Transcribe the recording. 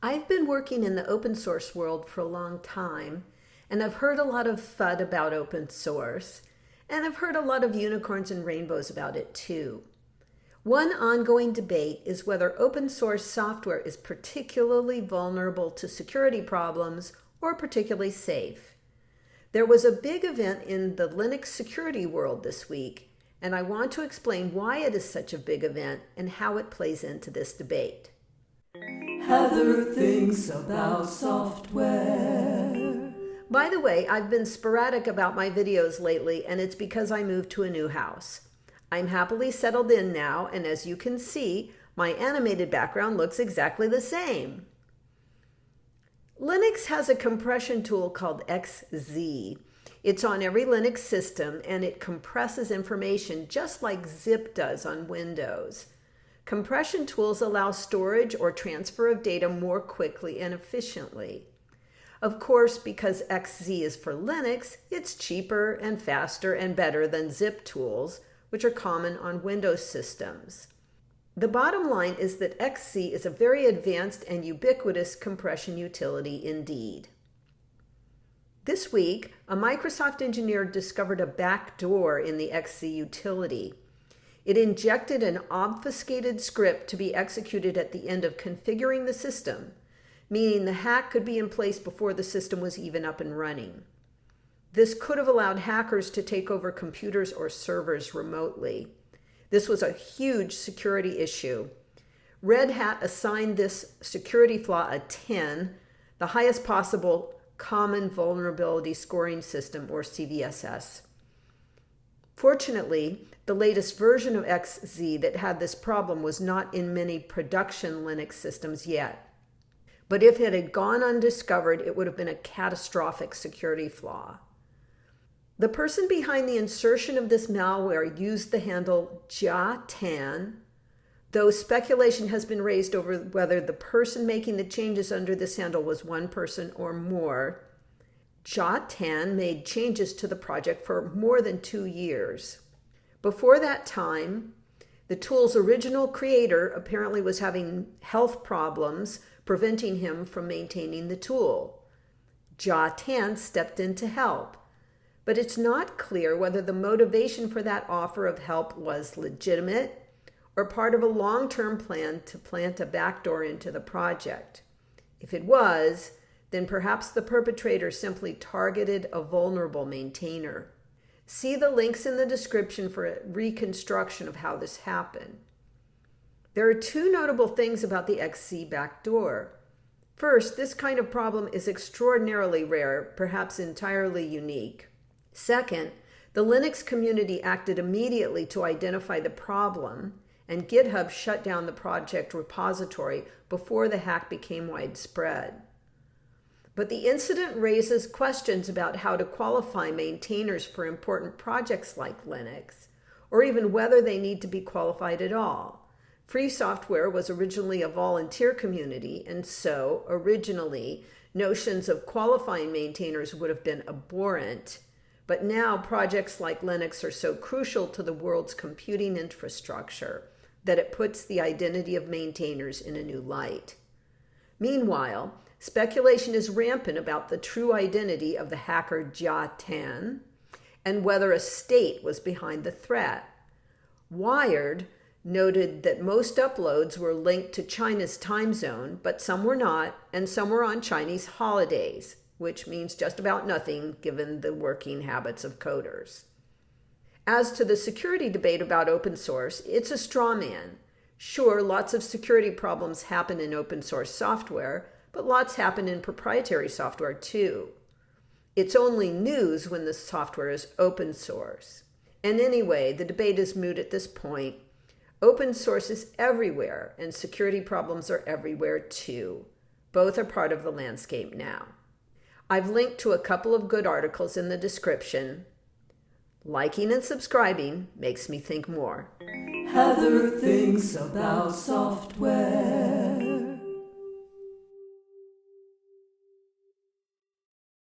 I've been working in the open source world for a long time, and I've heard a lot of FUD about open source, and I've heard a lot of unicorns and rainbows about it too. One ongoing debate is whether open source software is particularly vulnerable to security problems or particularly safe. There was a big event in the Linux security world this week, and I want to explain why it is such a big event and how it plays into this debate. Heather thinks about software. By the way, I've been sporadic about my videos lately, and it's because I moved to a new house. I'm happily settled in now, and as you can see, my animated background looks exactly the same. Linux has a compression tool called XYZ. It's on every Linux system, and it compresses information just like zip does on Windows. Compression tools allow storage or transfer of data more quickly and efficiently. Of course, because XZ is for Linux, it's cheaper and faster and better than zip tools, which are common on Windows systems. The bottom line is that XZ is a very advanced and ubiquitous compression utility indeed. This week, a Microsoft engineer discovered a backdoor in the XZ utility. It injected an obfuscated script to be executed at the end of configuring the system, meaning the hack could be in place before the system was even up and running. This could have allowed hackers to take over computers or servers remotely. This was a huge security issue. Red Hat assigned this security flaw a 10, the highest possible Common Vulnerability Scoring System, or CVSS. Fortunately, the latest version of XZ that had this problem was not in many production Linux systems yet. But if it had gone undiscovered, it would have been a catastrophic security flaw. The person behind the insertion of this malware used the handle jatan, though speculation has been raised over whether the person making the changes under this handle was one person or more. Jatan made changes to the project for more than 2 years. Before that time, the tool's original creator apparently was having health problems, preventing him from maintaining the tool. Jatan stepped in to help, but it's not clear whether the motivation for that offer of help was legitimate or part of a long-term plan to plant a backdoor into the project. If it was, then perhaps the perpetrator simply targeted a vulnerable maintainer. See the links in the description for a reconstruction of how this happened. There are 2 notable things about the XZ backdoor. First, this kind of problem is extraordinarily rare, perhaps entirely unique. Second, the Linux community acted immediately to identify the problem, and GitHub shut down the project repository before the hack became widespread. But the incident raises questions about how to qualify maintainers for important projects like Linux, or even whether they need to be qualified at all. Free software was originally a volunteer community, and so, originally, notions of qualifying maintainers would have been abhorrent. But now projects like Linux are so crucial to the world's computing infrastructure that it puts the identity of maintainers in a new light. Meanwhile, speculation is rampant about the true identity of the hacker Jatan and whether a state was behind the threat. Wired noted that most uploads were linked to China's time zone, but some were not, and some were on Chinese holidays, which means just about nothing given the working habits of coders. As to the security debate about open source, it's a straw man. Sure, lots of security problems happen in open source software, but lots happen in proprietary software too. It's only news when the software is open source. And anyway, the debate is moot at this point. Open source is everywhere, and security problems are everywhere too. Both are part of the landscape now. I've linked to a couple of good articles in the description. Liking and subscribing makes me think more. Heather thinks about software.